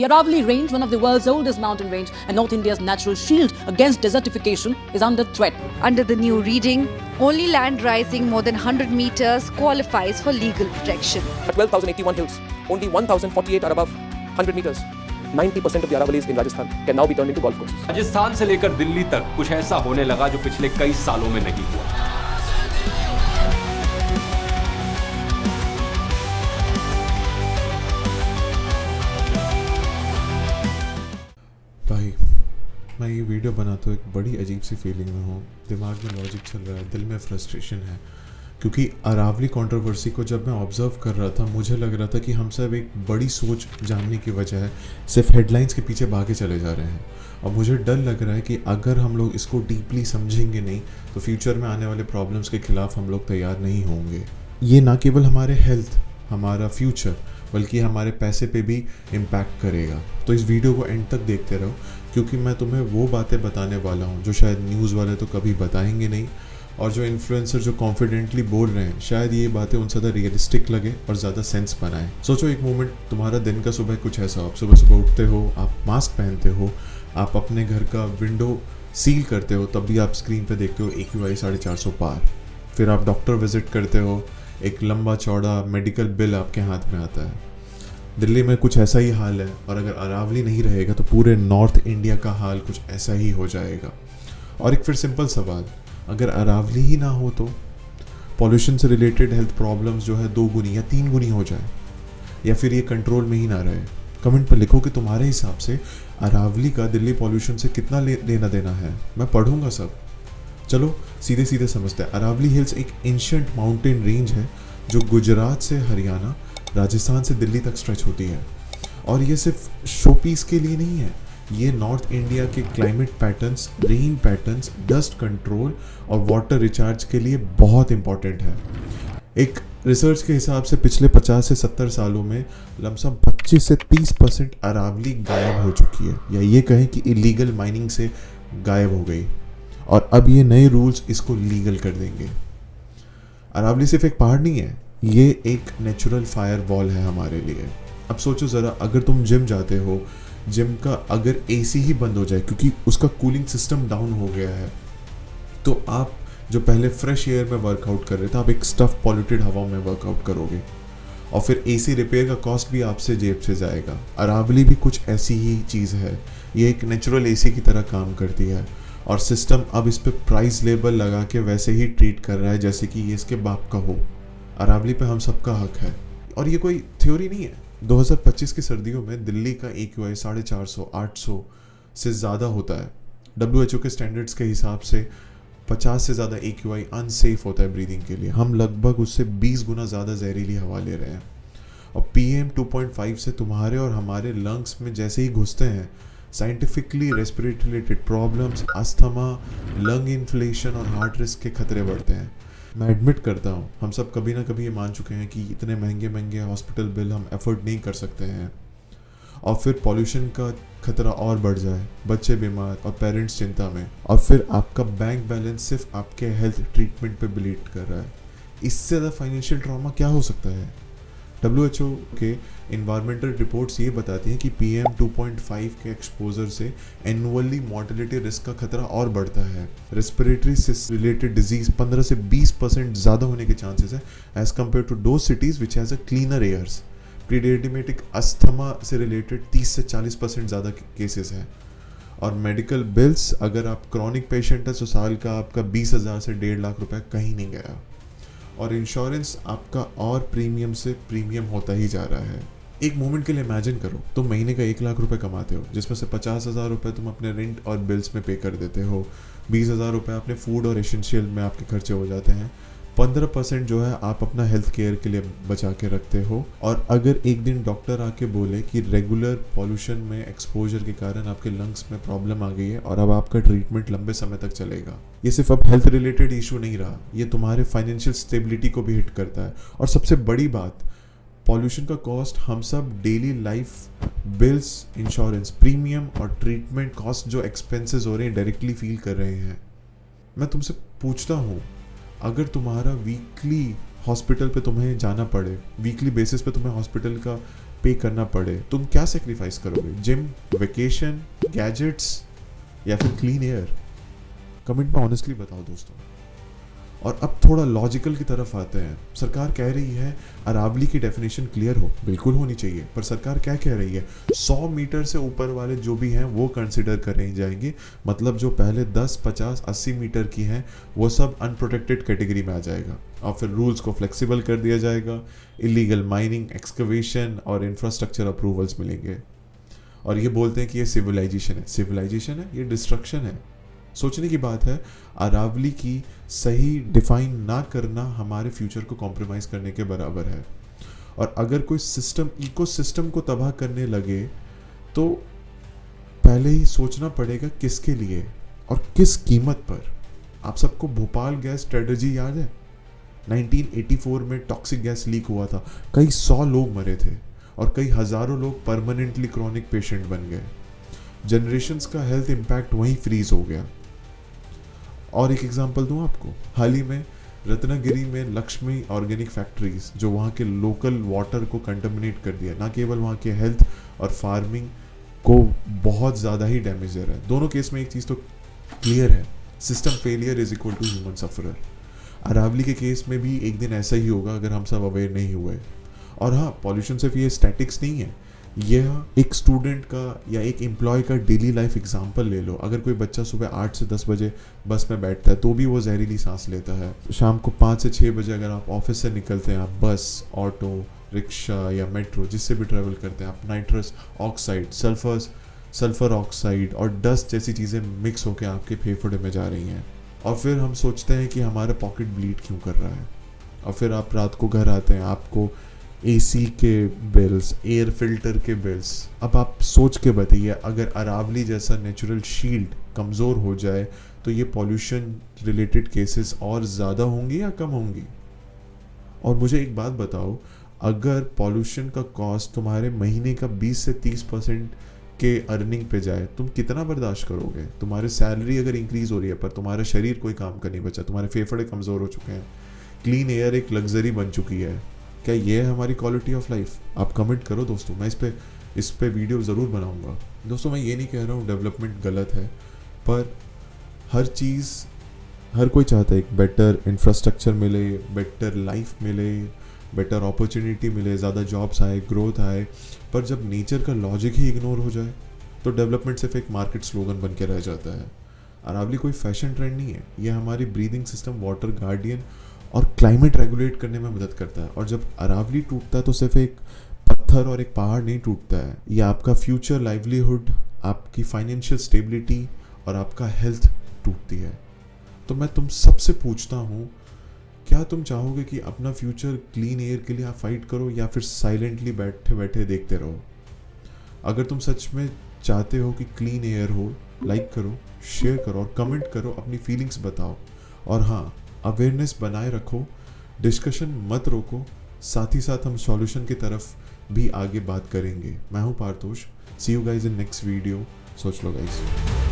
The Aravalli Range, one of the world's oldest mountain range and North India's natural shield against desertification, is under threat. Under the new reading, only land rising more than 100 meters qualifies for legal protection. At 12,081 hills, only 1,048 are above 100 meters. 90% of the Aravallis in Rajasthan can now be turned into golf courses. Rajasthan से लेकर दिल्ली तक कुछ ऐसा होने लगा जो पिछले कई सालों में नहीं हुआ। भाई मैं ये वीडियो बनाता हूँ एक बड़ी अजीब सी फीलिंग में हूँ। दिमाग में लॉजिक चल रहा है, दिल में फ्रस्ट्रेशन है, क्योंकि अरावली कंट्रोवर्सी को जब मैं ऑब्जर्व कर रहा था मुझे लग रहा था कि हम सब एक बड़ी सोच जानने की वजह सिर्फ हेडलाइंस के पीछे भागे चले जा रहे हैं। और मुझे डर लग रहा है कि अगर हम लोग इसको डीपली समझेंगे नहीं तो फ्यूचर में आने वाले प्रॉब्लम्स के खिलाफ हम लोग तैयार नहीं होंगे। ये ना केवल हमारे हेल्थ, हमारा फ्यूचर, बल्कि हमारे पैसे पे भी इम्पैक्ट करेगा। तो इस वीडियो को एंड तक देखते रहो, क्योंकि मैं तुम्हें वो बातें बताने वाला हूँ जो शायद न्यूज़ वाले तो कभी बताएंगे नहीं, और जो इन्फ्लुएंसर जो कॉन्फिडेंटली बोल रहे हैं शायद ये बातें उन ज़्यादा रियलिस्टिक लगे और ज़्यादा सेंस बनाए। सोचो एक मोमेंट, तुम्हारा दिन का सुबह कुछ ऐसा, आप सुबह सुबह उठते हो, आप मास्क पहनते हो, आप अपने घर का विंडो सील करते हो, तब भी आप स्क्रीन पे देखते हो AQI 450 पार। फिर आप डॉक्टर विजिट करते हो, एक लंबा चौड़ा मेडिकल बिल आपके हाथ में आता है। दिल्ली में कुछ ऐसा ही हाल है, और अगर अरावली नहीं रहेगा तो पूरे नॉर्थ इंडिया का हाल कुछ ऐसा ही हो जाएगा। और एक फिर सिंपल सवाल, अगर अरावली ही ना हो तो पॉल्यूशन से रिलेटेड हेल्थ प्रॉब्लम्स जो है 2 गुनी या 3 गुनी हो जाए, या फिर ये कंट्रोल में ही ना रहे। कमेंट पर लिखो कि तुम्हारे हिसाब से अरावली का दिल्ली पॉल्यूशन से कितना लेना देना है। मैं पढ़ूंगा सब। चलो सीधे सीधे समझते हैं। अरावली हिल्स एक एंशिएंट माउंटेन रेंज है जो गुजरात से हरियाणा, राजस्थान से दिल्ली तक स्ट्रेच होती है। और ये सिर्फ शो पीस के लिए नहीं है, ये नॉर्थ इंडिया के climate patterns, rain patterns, dust control और वाटर रिचार्ज के लिए बहुत इंपॉर्टेंट है। एक रिसर्च के हिसाब से पिछले 50 से 70 सालों में लमसम 25 से 30% अरावली गायब हो चुकी है, या ये कहें कि इलीगल माइनिंग से गायब हो गई, और अब ये नए रूल्स इसको लीगल कर देंगे। अरावली सिर्फ एक पहाड़ नहीं है, ये एक नेचुरल फायर वॉल है हमारे लिए। अब सोचो ज़रा, अगर तुम जिम जाते हो, जिम का अगर AC ही बंद हो जाए क्योंकि उसका कूलिंग सिस्टम डाउन हो गया है, तो आप जो पहले फ्रेश एयर में वर्कआउट कर रहे थे, आप एक स्टफ पॉल्यूटेड हवा में वर्कआउट करोगे, और फिर AC रिपेयर का कॉस्ट भी आपसे जेब से जाएगा। अरावली भी कुछ ऐसी ही चीज़ है, ये एक नेचुरल AC की तरह काम करती है, और सिस्टम अब इस पर प्राइस लेबल लगा के वैसे ही ट्रीट कर रहा है जैसे कि ये इसके बाप का हो। अरावली पे हम सबका हक है, और ये कोई थ्योरी नहीं है। 2025 की सर्दियों में दिल्ली का AQI 450, 800 से ज़्यादा होता है। WHO के स्टैंडर्ड्स के हिसाब से 50 से ज़्यादा AQI अनसेफ होता है ब्रीदिंग के लिए। हम लगभग उससे 20 गुना ज़्यादा जहरीली हवा ले रहे हैं, और PM 2.5 से तुम्हारे और हमारे लंग्स में जैसे ही घुसते हैं, scientifically respiratory related problems, asthma, lung inflation और हार्ट रिस्क के खतरे बढ़ते हैं। मैं एडमिट करता हूँ, हम सब कभी ना कभी ये मान चुके हैं कि इतने महंगे महंगे हॉस्पिटल बिल हम अफोर्ड नहीं कर सकते हैं, और फिर पॉल्यूशन का खतरा और बढ़ जाए, बच्चे बीमार और पेरेंट्स चिंता में, और फिर आपका बैंक बैलेंस सिर्फ आपके हेल्थ ट्रीटमेंट पे ब्लीड कर रहा है। इससे ज़्यादा फाइनेंशियल ट्रॉमा क्या हो सकता है? WHO के इन्वायरमेंटल रिपोर्ट्स ये बताती हैं कि PM 2.5 के एक्सपोजर से एनुअली मॉर्टेलिटी रिस्क का खतरा और बढ़ता है। रेस्पिरेटरी से रिलेटेड डिजीज 15 से 20% ज़्यादा होने के चांसेस है एज कम्पेयर टू दो cities which has a cleaner airs. Prediabetic asthma से रिलेटेड 30 से 40% ज़्यादा केसेस हैं। और मेडिकल बिल्स, अगर आप क्रॉनिक पेशेंट है तो साल का आपका 20,000 से 1.5 लाख रुपए कहीं नहीं गया। और इंश्योरेंस आपका और प्रीमियम से प्रीमियम होता ही जा रहा है। एक मोमेंट के लिए इमेजिन करो, तुम महीने का 1 लाख रुपए कमाते हो, जिसमें से 50,000 रुपये तुम अपने रेंट और बिल्स में पे कर देते हो, 20,000 रुपये अपने फूड और एसेंशियल में आपके खर्चे हो जाते हैं, 15% जो है आप अपना हेल्थ केयर के लिए बचा के रखते हो। और अगर एक दिन डॉक्टर आके बोले कि रेगुलर पॉल्यूशन में एक्सपोजर के कारण आपके लंग्स में प्रॉब्लम आ गई है और अब आपका ट्रीटमेंट लंबे समय तक चलेगा, ये सिर्फ अब हेल्थ रिलेटेड इशू नहीं रहा, ये तुम्हारे फाइनेंशियल स्टेबिलिटी को भी हिट करता है। और सबसे बड़ी बात, पॉल्यूशन का कॉस्ट हम सब daily life bills, insurance premium और ट्रीटमेंट कॉस्ट जो एक्सपेंसेस हो रहे हैं डायरेक्टली फील कर रहे हैं। मैं तुमसे पूछता हूँ, अगर तुम्हारा वीकली हॉस्पिटल पे तुम्हें जाना पड़े, वीकली बेसिस पे तुम्हें हॉस्पिटल का पे करना पड़े, तुम क्या सेक्रीफाइस करोगे? जिम, वेकेशन, गैजेट्स या फिर क्लीन एयर? कमेंट में ऑनेस्टली बताओ दोस्तों। और अब थोड़ा लॉजिकल की तरफ आते हैं। सरकार कह रही है अरावली की डेफिनेशन क्लियर हो, बिल्कुल होनी चाहिए, पर सरकार क्या कह रही है? 100 मीटर से ऊपर वाले जो भी हैं वो कंसिडर करे जाएंगे, मतलब जो पहले 10, 50, 80 मीटर की हैं वो सब अनप्रोटेक्टेड कैटेगरी में आ जाएगा। और फिर रूल्स को फ्लेक्सिबल कर दिया जाएगा, इलीगल माइनिंग, एक्सकवेशन और इंफ्रास्ट्रक्चर अप्रूवल्स मिलेंगे। और ये बोलते हैं कि ये सिविलाइजेशन है। सिविलाइजेशन है? ये डिस्ट्रक्शन है। सोचने की बात है, अरावली की सही डिफाइन ना करना हमारे फ्यूचर को कॉम्प्रोमाइज़ करने के बराबर है। और अगर कोई सिस्टम इकोसिस्टम को तबाह करने लगे तो पहले ही सोचना पड़ेगा किसके लिए और किस कीमत पर। आप सबको भोपाल गैस ट्रेजेडी याद है? 1984 में टॉक्सिक गैस लीक हुआ था, कई 100 लोग मरे थे और कई हज़ारों लोग परमानेंटली क्रॉनिक पेशेंट बन गए। जनरेशन्स का हेल्थ इम्पैक्ट वहीं फ्रीज हो गया। और एक एग्जांपल दूं आपको, हाल ही में रत्नागिरी में लक्ष्मी ऑर्गेनिक फैक्ट्रीज जो वहाँ के लोकल वाटर को कंटामिनेट कर दिया, ना केवल वहाँ के हेल्थ और फार्मिंग को बहुत ज़्यादा ही डैमेज दे रहा है। दोनों केस में एक चीज़ तो क्लियर है, system failure is equal to human sufferer. Aravalli के केस में भी एक दिन ऐसा ही होगा अगर हम सब अवेयर नहीं हुए। और हाँ, पॉल्यूशन सिर्फ ये स्टैटिक्स नहीं है, यह एक स्टूडेंट का या एक एम्प्लॉय का डेली लाइफ एग्जांपल ले लो। अगर कोई बच्चा सुबह 8 से 10 बजे बस में बैठता है तो भी वो जहरीली सांस लेता है। शाम को 5 से 6 बजे अगर आप ऑफिस से निकलते हैं, आप बस, ऑटो, रिक्शा या मेट्रो जिससे भी ट्रैवल करते हैं, आप नाइट्रस ऑक्साइड, सल्फर ऑक्साइड और डस्ट जैसी चीज़ें मिक्स होकर आपके फेफड़े में जा रही हैं। और फिर हम सोचते हैं कि हमारा पॉकेट ब्लीड क्यों कर रहा है। और फिर आप रात को घर आते हैं, आपको एसी के बिल्स, एयर फिल्टर के बिल्स। अब आप सोच के बताइए, अगर अरावली जैसा नेचुरल शील्ड कमज़ोर हो जाए तो ये पॉल्यूशन रिलेटेड केसेस और ज़्यादा होंगी या कम होंगी? और मुझे एक बात बताओ, अगर पॉल्यूशन का कॉस्ट तुम्हारे महीने का 20 से 30% के अर्निंग पे जाए, तुम कितना बर्दाश्त करोगे? तुम्हारी सैलरी अगर इंक्रीज़ हो रही है पर तुम्हारा शरीर कोई काम का नहीं बचा, तुम्हारे फेफड़े कमज़ोर हो चुके हैं, क्लीन एयर एक लग्जरी बन चुकी है, क्या ये है हमारी क्वालिटी ऑफ लाइफ? आप कमेंट करो दोस्तों, मैं इस पे वीडियो ज़रूर बनाऊंगा। दोस्तों, मैं ये नहीं कह रहा हूँ डेवलपमेंट गलत है, पर हर कोई चाहता है एक बेटर इंफ्रास्ट्रक्चर मिले, बेटर लाइफ मिले, बेटर अपॉर्चुनिटी मिले, ज़्यादा जॉब्स आए, ग्रोथ आए। पर जब नेचर का लॉजिक ही इग्नोर हो जाए तो डेवलपमेंट सिर्फ एक मार्केट स्लोगन बन के रह जाता है। अरावली कोई फैशन ट्रेंड नहीं है, ये हमारी ब्रीदिंग सिस्टम, वाटर गार्डियन और क्लाइमेट रेगुलेट करने में मदद करता है। और जब अरावली टूटता है तो सिर्फ एक पत्थर और एक पहाड़ नहीं टूटता है, ये आपका फ्यूचर लाइवलीहुड, आपकी फाइनेंशियल स्टेबिलिटी और आपका हेल्थ टूटती है। तो मैं तुम सबसे पूछता हूँ, क्या तुम चाहोगे कि अपना फ्यूचर क्लीन एयर के लिए आप फाइट करो या फिर साइलेंटली बैठे बैठे देखते रहो? अगर तुम सच में चाहते हो कि क्लीन एयर हो, लाइक करो, शेयर करो और कमेंट करो, अपनी फीलिंग्स बताओ। और हाँ, अवेयरनेस बनाए रखो, डिस्कशन मत रोको, साथ ही साथ हम सॉल्यूशन की तरफ भी आगे बात करेंगे। मैं हूँ Parthosh, see you guys in next video. सोच लो गाइज।